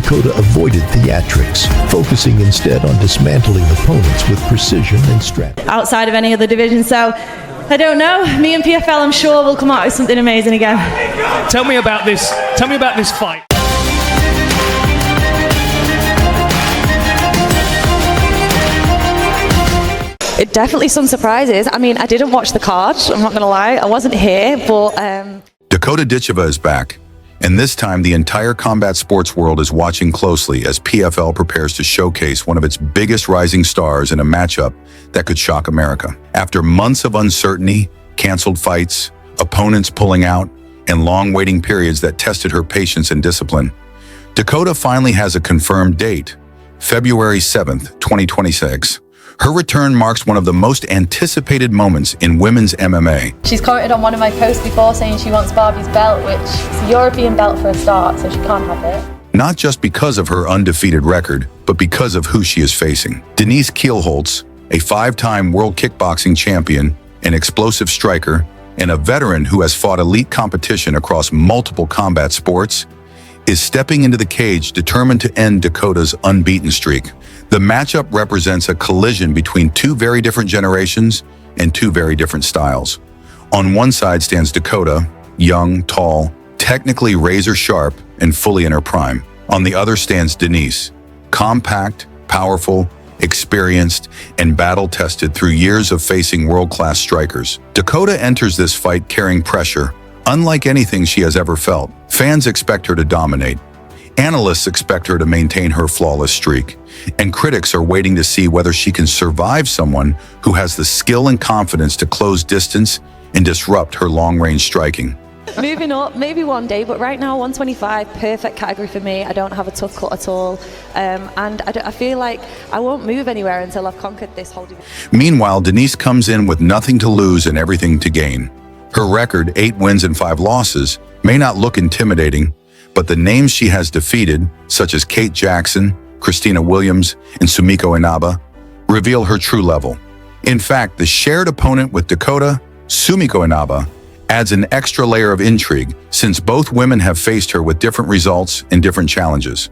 Dakota avoided theatrics, focusing instead on dismantling opponents with precision and strategy. Outside of any other division, so I don't know. Me and PFL, I'm sure, will come out with something amazing again. Tell me about this fight. It definitely some surprises. I mean, I didn't watch the card, I'm not gonna lie. I wasn't here, but Dakota Ditcheva is back, and this time the entire combat sports world is watching closely as PFL prepares to showcase one of its biggest rising stars in a matchup that could shock America. After months of uncertainty, canceled fights, opponents pulling out, and long waiting periods that tested her patience and discipline, Dakota finally has a confirmed date, February 7th, 2026. Her return marks one of the most anticipated moments in women's MMA. she's commented on one of my posts before saying she wants Barbie's belt, which is a European belt for a start, so she can't have it. Not just because of her undefeated record, but because of who she is facing. Denise Kielholtz, a 5-time world kickboxing champion, an explosive striker, and a veteran who has fought elite competition across multiple combat sports, is stepping into the cage determined to end Dakota's unbeaten streak. The matchup represents a collision between two very different generations and two very different styles. On one side stands Dakota, young, tall, technically razor-sharp, and fully in her prime. On the other stands Denise, compact, powerful, experienced, and battle-tested through years of facing world-class strikers. Dakota enters this fight carrying pressure, unlike anything she has ever felt. Fans expect her to dominate. Analysts expect her to maintain her flawless streak, and critics are waiting to see whether she can survive someone who has the skill and confidence to close distance and disrupt her long-range striking. Moving up, maybe one day, but right now 125, perfect category for me. I don't have a tough cut at all, and I feel like I won't move anywhere until I've conquered this whole division. Meanwhile, Denise comes in with nothing to lose and everything to gain. Her record, 8 wins and 5 losses, may not look intimidating, but the names she has defeated, such as Kate Jackson, Christina Williams, and Sumiko Inaba, reveal her true level. In fact, the shared opponent with Dakota, Sumiko Inaba, adds an extra layer of intrigue since both women have faced her with different results and different challenges.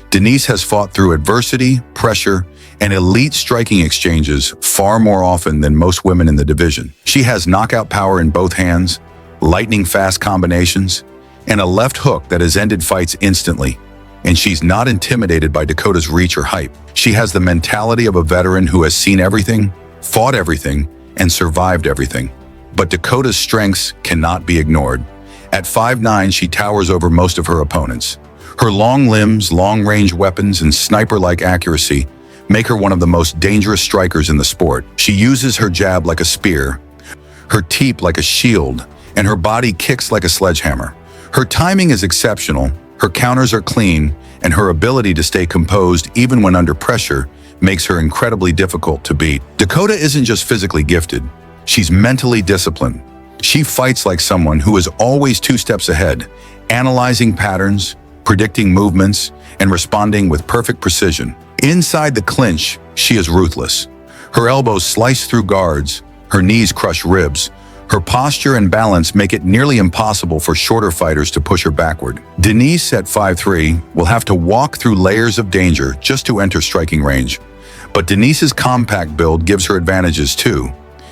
Denise has fought through adversity, pressure, and elite striking exchanges far more often than most women in the division. She has knockout power in both hands, lightning-fast combinations, and a left hook that has ended fights instantly. And she's not intimidated by Dakota's reach or hype. She has the mentality of a veteran who has seen everything, fought everything, and survived everything. But Dakota's strengths cannot be ignored. At 5'9", she towers over most of her opponents. Her long limbs, long-range weapons, and sniper-like accuracy make her one of the most dangerous strikers in the sport. She uses her jab like a spear, her teep like a shield, and her body kicks like a sledgehammer. Her timing is exceptional, her counters are clean, and her ability to stay composed even when under pressure makes her incredibly difficult to beat. Dakota isn't just physically gifted, she's mentally disciplined. She fights like someone who is always 2 steps ahead, analyzing patterns, predicting movements, and responding with perfect precision. Inside the clinch, she is ruthless. Her elbows slice through guards, her knees crush ribs. Her posture and balance make it nearly impossible for shorter fighters to push her backward. Denise, at 5'3", will have to walk through layers of danger just to enter striking range. But Denise's compact build gives her advantages too.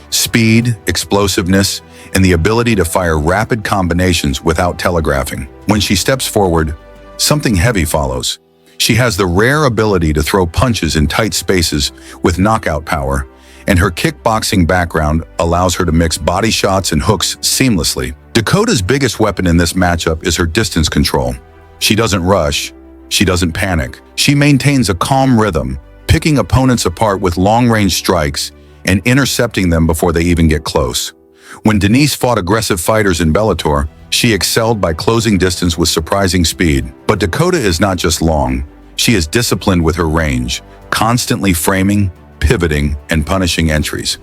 Speed, explosiveness, and the ability to fire rapid combinations without telegraphing. When she steps forward, something heavy follows. She has the rare ability to throw punches in tight spaces with knockout power, and her kickboxing background allows her to mix body shots and hooks seamlessly. Dakota's biggest weapon in this matchup is her distance control. She doesn't rush, she doesn't panic. She maintains a calm rhythm, picking opponents apart with long-range strikes and intercepting them before they even get close. When Denise fought aggressive fighters in Bellator, she excelled by closing distance with surprising speed. But Dakota is not just long, she is disciplined with her range, constantly framing, pivoting, and punishing entries.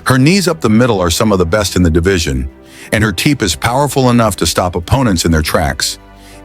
Her knees up the middle are some of the best in the division, and her teep is powerful enough to stop opponents in their tracks.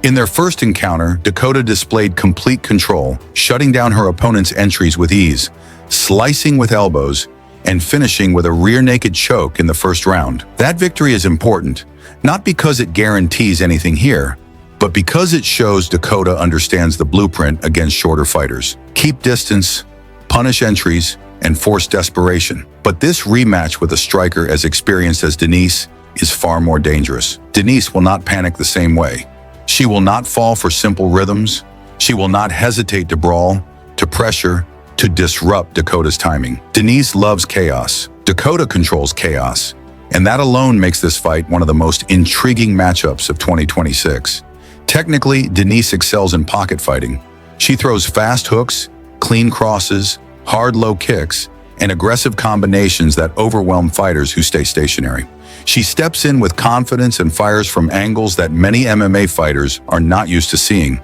In their first encounter, Dakota displayed complete control, shutting down her opponent's entries with ease, slicing with elbows, and finishing with a rear naked choke in the first round. That victory is important, not because it guarantees anything here, But because it shows Dakota understands the blueprint against shorter fighters. Keep distance, punish entries, and force desperation. But this rematch with a striker as experienced as Denise is far more dangerous. Denise will not panic the same way. She will not fall for simple rhythms. She will not hesitate to brawl, to pressure, to disrupt Dakota's timing. Denise loves chaos. Dakota controls chaos. And that alone makes this fight one of the most intriguing matchups of 2026. Technically, Denise excels in pocket fighting. She throws fast hooks, clean crosses, hard low kicks, and aggressive combinations that overwhelm fighters who stay stationary. She steps in with confidence and fires from angles that many MMA fighters are not used to seeing.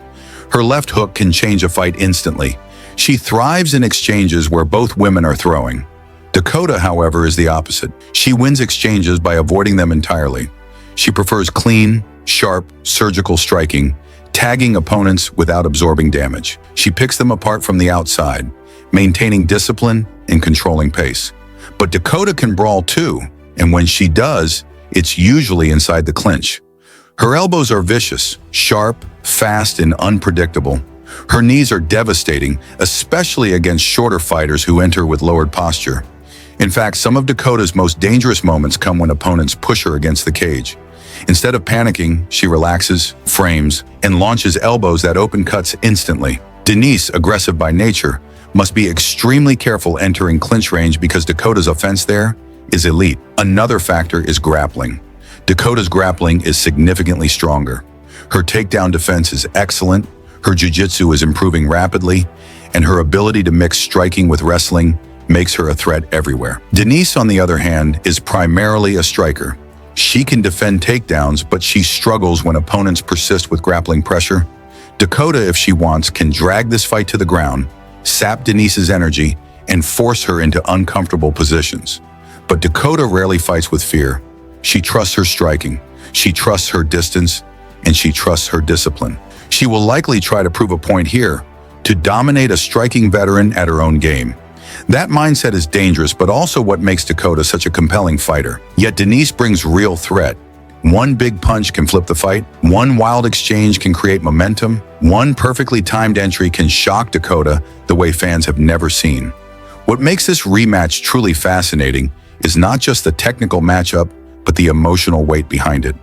Her left hook can change a fight instantly. She thrives in exchanges where both women are throwing. Dakota, however, is the opposite. She wins exchanges by avoiding them entirely. She prefers clean, sharp, surgical striking, tagging opponents without absorbing damage. She picks them apart from the outside, maintaining discipline and controlling pace. But Dakota can brawl too, and when she does, it's usually inside the clinch. Her elbows are vicious, sharp, fast, and unpredictable. Her knees are devastating, especially against shorter fighters who enter with lowered posture. In fact, some of Dakota's most dangerous moments come when opponents push her against the cage. Instead of panicking, she relaxes, frames, and launches elbows that open cuts instantly. Denise, aggressive by nature, must be extremely careful entering clinch range because Dakota's offense there is elite. Another factor is grappling. Dakota's grappling is significantly stronger. Her takedown defense is excellent, her jiu-jitsu is improving rapidly, and her ability to mix striking with wrestling makes her a threat everywhere. Denise, on the other hand, is primarily a striker. She can defend takedowns, but she struggles when opponents persist with grappling pressure. Dakota, if she wants, can drag this fight to the ground, sap Denise's energy, and force her into uncomfortable positions. But Dakota rarely fights with fear. She trusts her striking, she trusts her distance, and she trusts her discipline. She will likely try to prove a point here, to dominate a striking veteran at her own game. That mindset is dangerous, but also what makes Dakota such a compelling fighter. Yet Denise brings real threat. One big punch can flip the fight, one wild exchange can create momentum, one perfectly timed entry can shock Dakota the way fans have never seen. What makes this rematch truly fascinating is not just the technical matchup, but the emotional weight behind it.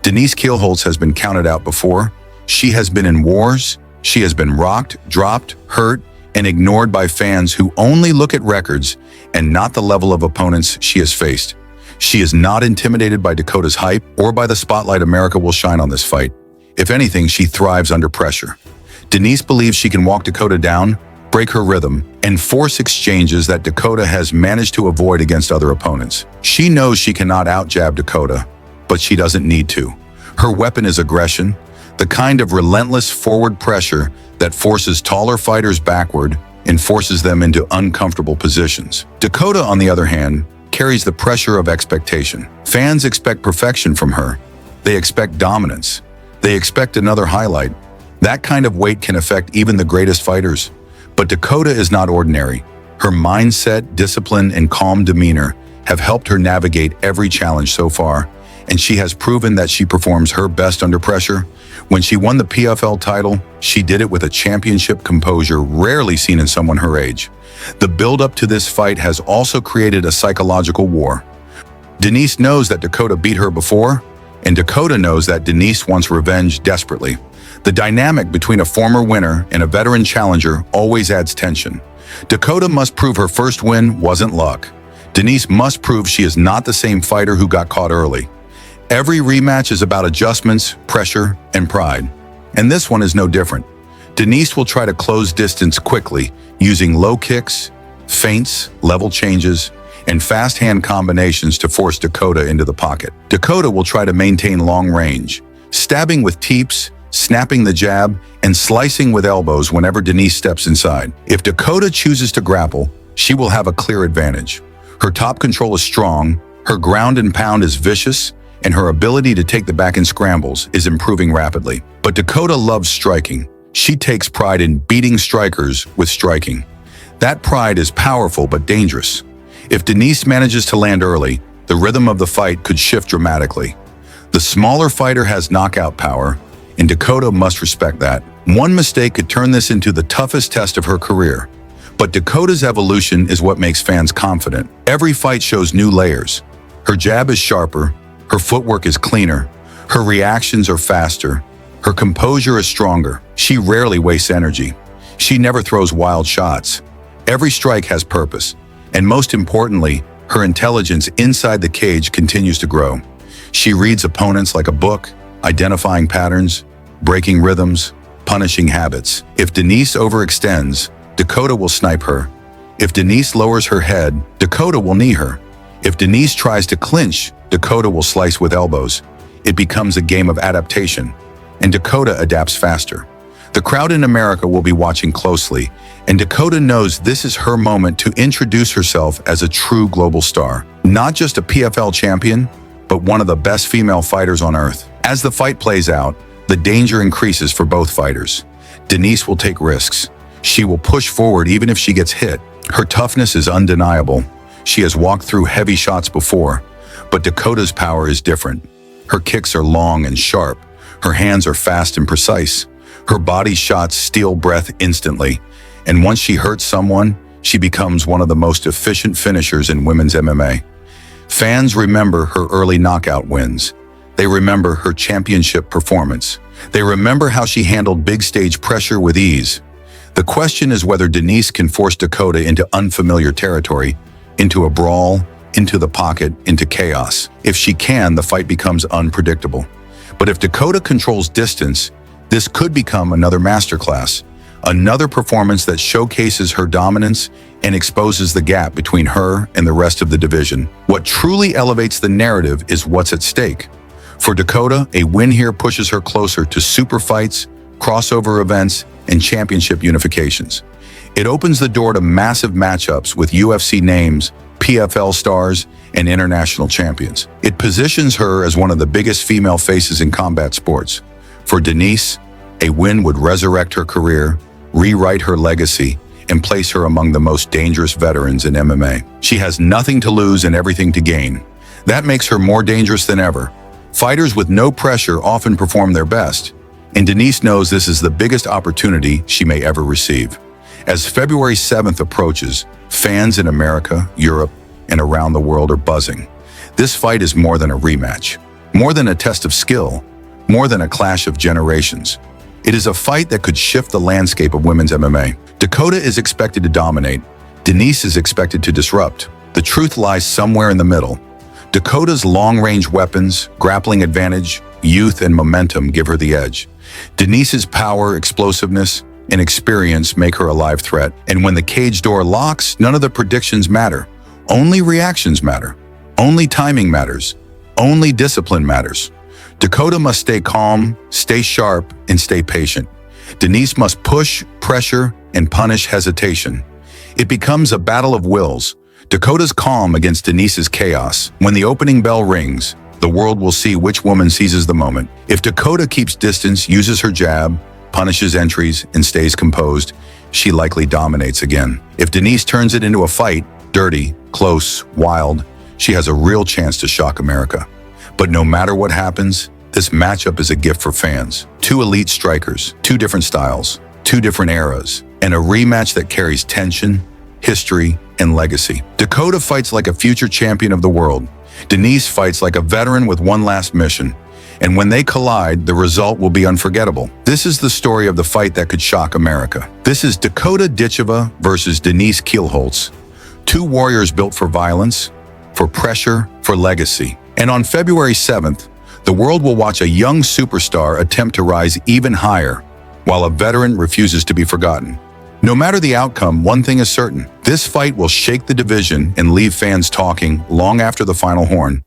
Denise Kielholtz has been counted out before. She has been in wars, she has been rocked, dropped, hurt, and ignored by fans who only look at records and not the level of opponents she has faced. She is not intimidated by Dakota's hype or by the spotlight America will shine on this fight. If anything, she thrives under pressure. Denise believes she can walk Dakota down, break her rhythm, and force exchanges that Dakota has managed to avoid against other opponents. She knows she cannot out-jab Dakota, but she doesn't need to. Her weapon is aggression, the kind of relentless forward pressure that forces taller fighters backward and forces them into uncomfortable positions. Dakota, on the other hand, carries the pressure of expectation. Fans expect perfection from her. They expect dominance. They expect another highlight. That kind of weight can affect even the greatest fighters. But Dakota is not ordinary. Her mindset, discipline, and calm demeanor have helped her navigate every challenge so far, and she has proven that she performs her best under pressure. When she won the PFL title, she did it with a championship composure rarely seen in someone her age. The build-up to this fight has also created a psychological war. Denise knows that Dakota beat her before, and Dakota knows that Denise wants revenge desperately. The dynamic between a former winner and a veteran challenger always adds tension. Dakota must prove her first win wasn't luck. Denise must prove she is not the same fighter who got caught early. Every rematch is about adjustments, pressure, and pride. And this one is no different. Denise will try to close distance quickly, using low kicks, feints, level changes, and fast hand combinations to force Dakota into the pocket. Dakota will try to maintain long range, stabbing with teeps, snapping the jab, and slicing with elbows whenever Denise steps inside. If Dakota chooses to grapple, she will have a clear advantage. Her top control is strong, her ground and pound is vicious, and her ability to take the back in scrambles is improving rapidly. But Dakota loves striking. She takes pride in beating strikers with striking. That pride is powerful but dangerous. If Denise manages to land early, the rhythm of the fight could shift dramatically. The smaller fighter has knockout power, and Dakota must respect that. One mistake could turn this into the toughest test of her career. But Dakota's evolution is what makes fans confident. Every fight shows new layers. Her jab is sharper, her footwork is cleaner, her reactions are faster, her composure is stronger. She rarely wastes energy. She never throws wild shots. Every strike has purpose. And most importantly, her intelligence inside the cage continues to grow. She reads opponents like a book, identifying patterns, breaking rhythms, punishing habits. If Denise overextends, Dakota will snipe her. If Denise lowers her head, Dakota will knee her. If Denise tries to clinch, Dakota will slice with elbows. It becomes a game of adaptation, and Dakota adapts faster. The crowd in America will be watching closely, and Dakota knows this is her moment to introduce herself as a true global star. Not just a PFL champion, but one of the best female fighters on earth. As the fight plays out, the danger increases for both fighters. Denise will take risks. She will push forward even if she gets hit. Her toughness is undeniable. She has walked through heavy shots before, but Dakota's power is different. Her kicks are long and sharp. Her hands are fast and precise. Her body shots steal breath instantly. And once she hurts someone, she becomes one of the most efficient finishers in women's MMA. Fans remember her early knockout wins. They remember her championship performance. They remember how she handled big stage pressure with ease. The question is whether Denise can force Dakota into unfamiliar territory, into a brawl, into the pocket, into chaos. If she can, the fight becomes unpredictable. But if Dakota controls distance, this could become another masterclass, another performance that showcases her dominance and exposes the gap between her and the rest of the division. What truly elevates the narrative is what's at stake. For Dakota, a win here pushes her closer to super fights, crossover events, and championship unifications. It opens the door to massive matchups with UFC names, PFL stars, and international champions. It positions her as one of the biggest female faces in combat sports. For Denise, a win would resurrect her career, rewrite her legacy, and place her among the most dangerous veterans in MMA. She has nothing to lose and everything to gain. That makes her more dangerous than ever. Fighters with no pressure often perform their best, and Denise knows this is the biggest opportunity she may ever receive. As February 7th approaches, fans in America, Europe, and around the world are buzzing. This fight is more than a rematch, more than a test of skill, more than a clash of generations. It is a fight that could shift the landscape of women's MMA. Dakota is expected to dominate. Denise is expected to disrupt. The truth lies somewhere in the middle. Dakota's long-range weapons, grappling advantage, youth, and momentum give her the edge. Denise's power, explosiveness, and experience make her a live threat. And when the cage door locks, none of the predictions matter. Only reactions matter. Only timing matters. Only discipline matters. Dakota must stay calm, stay sharp, and stay patient. Denise must push, pressure, and punish hesitation. It becomes a battle of wills. Dakota's calm against Denise's chaos. When the opening bell rings, the world will see which woman seizes the moment. If Dakota keeps distance, uses her jab, punishes entries, and stays composed, she likely dominates again. If Denise turns it into a fight, dirty, close, wild, she has a real chance to shock America. But no matter what happens, this matchup is a gift for fans. Two elite strikers, two different styles, two different eras, and a rematch that carries tension, history, and legacy. Dakota fights like a future champion of the world. Denise fights like a veteran with one last mission. And when they collide, the result will be unforgettable. This is the story of the fight that could shock America. This is Dakota Ditcheva versus Denise Kielholtz. Two warriors built for violence, for pressure, for legacy. And on February 7th, the world will watch a young superstar attempt to rise even higher, while a veteran refuses to be forgotten. No matter the outcome, one thing is certain. This fight will shake the division and leave fans talking long after the final horn.